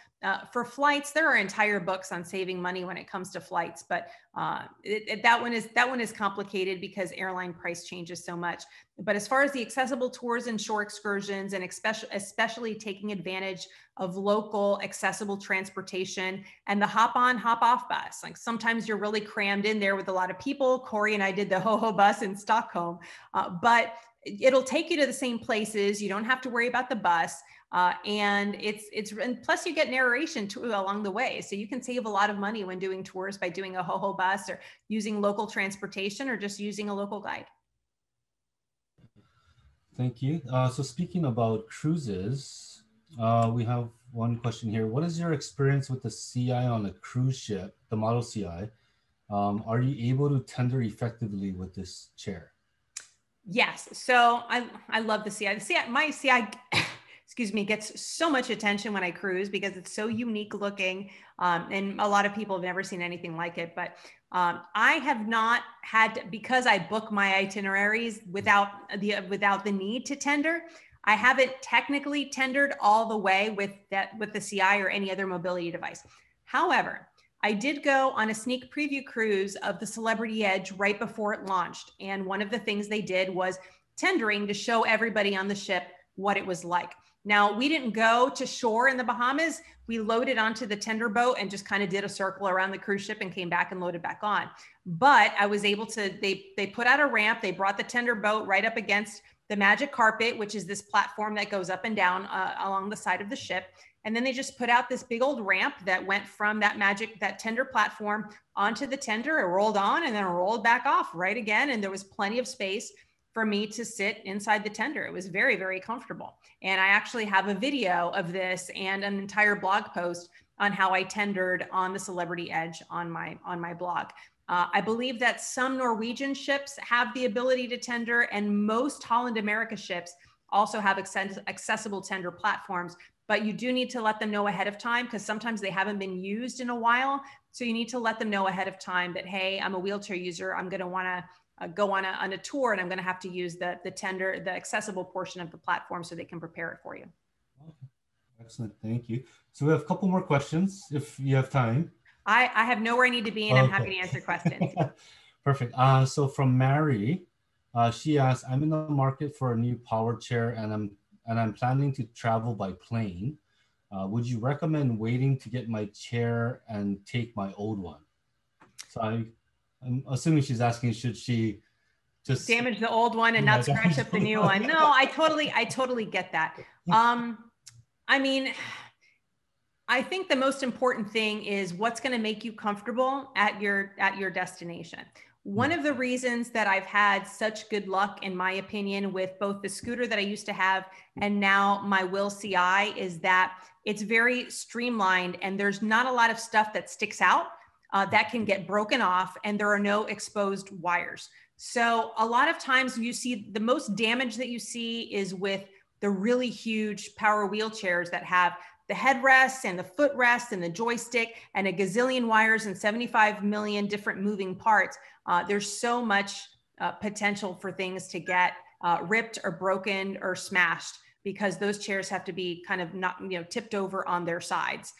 for flights, there are entire books on saving money when it comes to flights, but that one is complicated because airline price changes so much. But as far as the accessible tours and shore excursions, and especially taking advantage of local accessible transportation and the hop on, hop off bus. Like sometimes you're really crammed in there with a lot of people. Corey and I did the Ho Ho bus in Stockholm, but it'll take you to the same places. You don't have to worry about the bus. And and plus you get narration too along the way. So you can save a lot of money when doing tours by doing a Ho Ho bus or using local transportation or just using a local guide. Thank you. So speaking about cruises, we have one question here. What is your experience with the CI on a cruise ship, the Model CI? Are you able to tender effectively with this chair? Yes. So I love the CI. My CI, excuse me, gets so much attention when I cruise because it's so unique looking. And a lot of people have never seen anything like it. But I have not had, because I book my itineraries without the need to tender, I haven't technically tendered all the way with the CI or any other mobility device. However, I did go on a sneak preview cruise of the Celebrity Edge right before it launched. And one of the things they did was tendering to show everybody on the ship what it was like. Now, we didn't go to shore in the Bahamas. We loaded onto the tender boat and just kind of did a circle around the cruise ship and came back and loaded back on. But I was able to, they put out a ramp. They brought the tender boat right up against the Magic Carpet, which is this platform that goes up and down along the side of the ship. And then they just put out this big old ramp that went from that tender platform onto the tender. It rolled on and then rolled back off right again. And there was plenty of space for me to sit inside the tender. It was very, very comfortable. And I actually have a video of this and an entire blog post on how I tendered on the Celebrity Edge on my blog. I believe that some Norwegian ships have the ability to tender, and most Holland America ships also have accessible tender platforms. But you do need to let them know ahead of time because sometimes they haven't been used in a while. So you need to let them know ahead of time that, hey, I'm a wheelchair user. I'm going to want to go on a tour, and I'm going to have to use the accessible portion of the platform so they can prepare it for you. Okay. Excellent. Thank you. So we have a couple more questions if you have time. I have nowhere I need to be, and I'm happy to answer questions. Perfect. So from Mary, she asks, I'm in the market for a new power chair, and I'm planning to travel by plane. Would you recommend waiting to get my chair and take my old one? So I'm assuming she's asking, should she just damage the old one and not scratch up the new one? No, I totally get that. I mean, I think the most important thing is what's going to make you comfortable at your destination. One of the reasons that I've had such good luck, in my opinion, with both the scooter that I used to have and now my Will CI is that it's very streamlined and there's not a lot of stuff that sticks out that can get broken off, and there are no exposed wires. So a lot of times you see the most damage that you see is with the really huge power wheelchairs that have the headrests and the footrests and the joystick and a gazillion wires and 75 million different moving parts. There's so much potential for things to get ripped or broken or smashed because those chairs have to be kind of not, tipped over on their sides,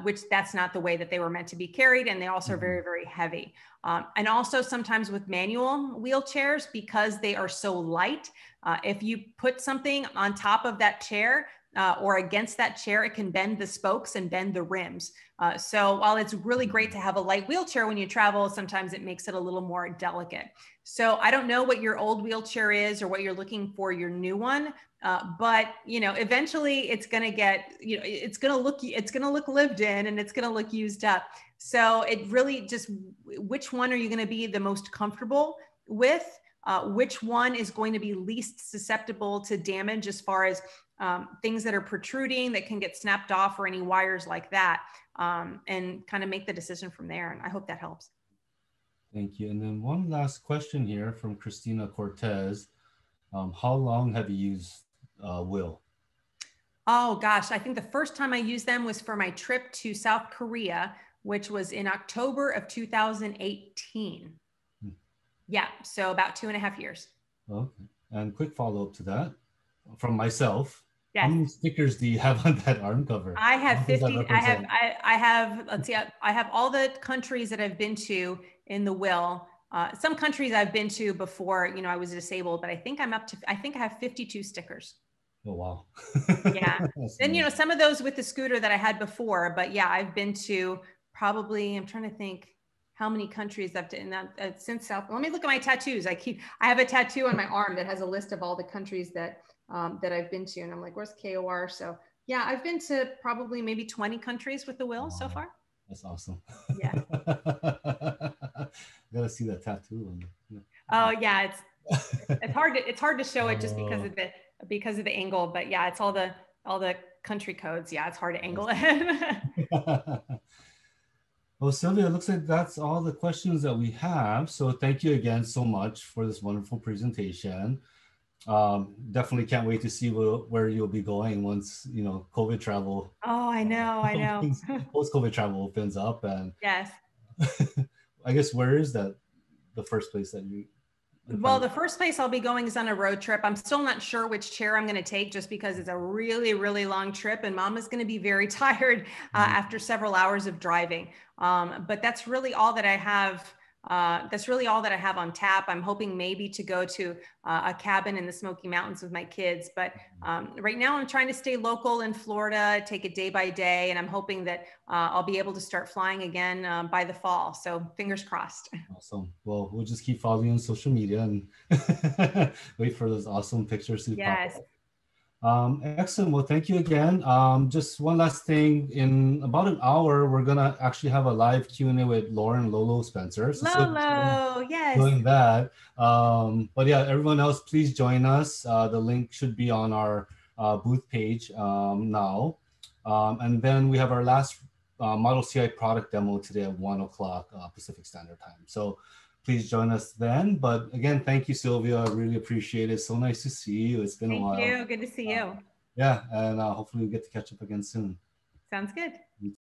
which that's not the way that they were meant to be carried. And they also are very, very heavy. And also sometimes with manual wheelchairs, because they are so light, if you put something on top of that chair, or against that chair, it can bend the spokes and bend the rims. So while it's really great to have a light wheelchair when you travel, sometimes it makes it a little more delicate. So I don't know what your old wheelchair is or what you're looking for your new one, but eventually it's going to get, it's going to look lived in, and it's going to look used up. So it really just, which one are you going to be the most comfortable with? Which one is going to be least susceptible to damage as far as things that are protruding that can get snapped off, or any wires like that, and kind of make the decision from there. And I hope that helps. Thank you. And then one last question here from Christina Cortez. How long have you used Will? Oh gosh, I think the first time I used them was for my trip to South Korea, which was in October of 2018. Yeah, so about 2.5 years. Okay. And quick follow-up to that from myself. Yes. How many stickers do you have on that arm cover? I have 50. I have, let's see, I have all the countries that I've been to in the Will. Some countries I've been to before, I was disabled, but I think I have 52 stickers. Oh, wow. Yeah. Then, some of those with the scooter that I had before, but yeah, I've been to probably, I'm trying to think how many countries I've been since South. Let me look at my tattoos. I have a tattoo on my arm that has a list of all the countries that I've been to. And I'm like, where's KOR? So yeah, I've been to probably maybe 20 countries with the Will so far. That's awesome. Yeah. Gotta see that tattoo on you. Oh yeah. It's hard to show it just because of the angle, but yeah, it's all the country codes. Yeah. It's hard to angle it. Well, Sylvia, it looks like that's all the questions that we have. So thank you again so much for this wonderful presentation. Definitely can't wait to see where you'll be going once, COVID travel. Oh, I know. Post-COVID travel opens up. And yes. I guess where is that the first place that you? Well, the first place I'll be going is on a road trip. I'm still not sure which chair I'm going to take, just because it's a really, really long trip, and Mama's going to be very tired after several hours of driving. But that's really all that I have. That's really all that I have on tap. I'm hoping maybe to go to a cabin in the Smoky Mountains with my kids. But right now I'm trying to stay local in Florida, take it day by day. And I'm hoping that I'll be able to start flying again by the fall. So fingers crossed. Awesome. Well, we'll just keep following you on social media and wait for those awesome pictures to pop up. Excellent. Well, thank you again. Just one last thing. In about an hour, we're gonna actually have a live Q&A with Lauren Lolo Spencer. So Lolo, yes. Doing that. But yeah, everyone else, please join us. The link should be on our booth page now. And then we have our last Model CI product demo today at 1:00 Pacific Standard Time. So please join us then. But again, thank you, Sylvia. I really appreciate it. So nice to see you. It's been a while. Thank you. Good to see you. Yeah, and hopefully we get to catch up again soon. Sounds good. You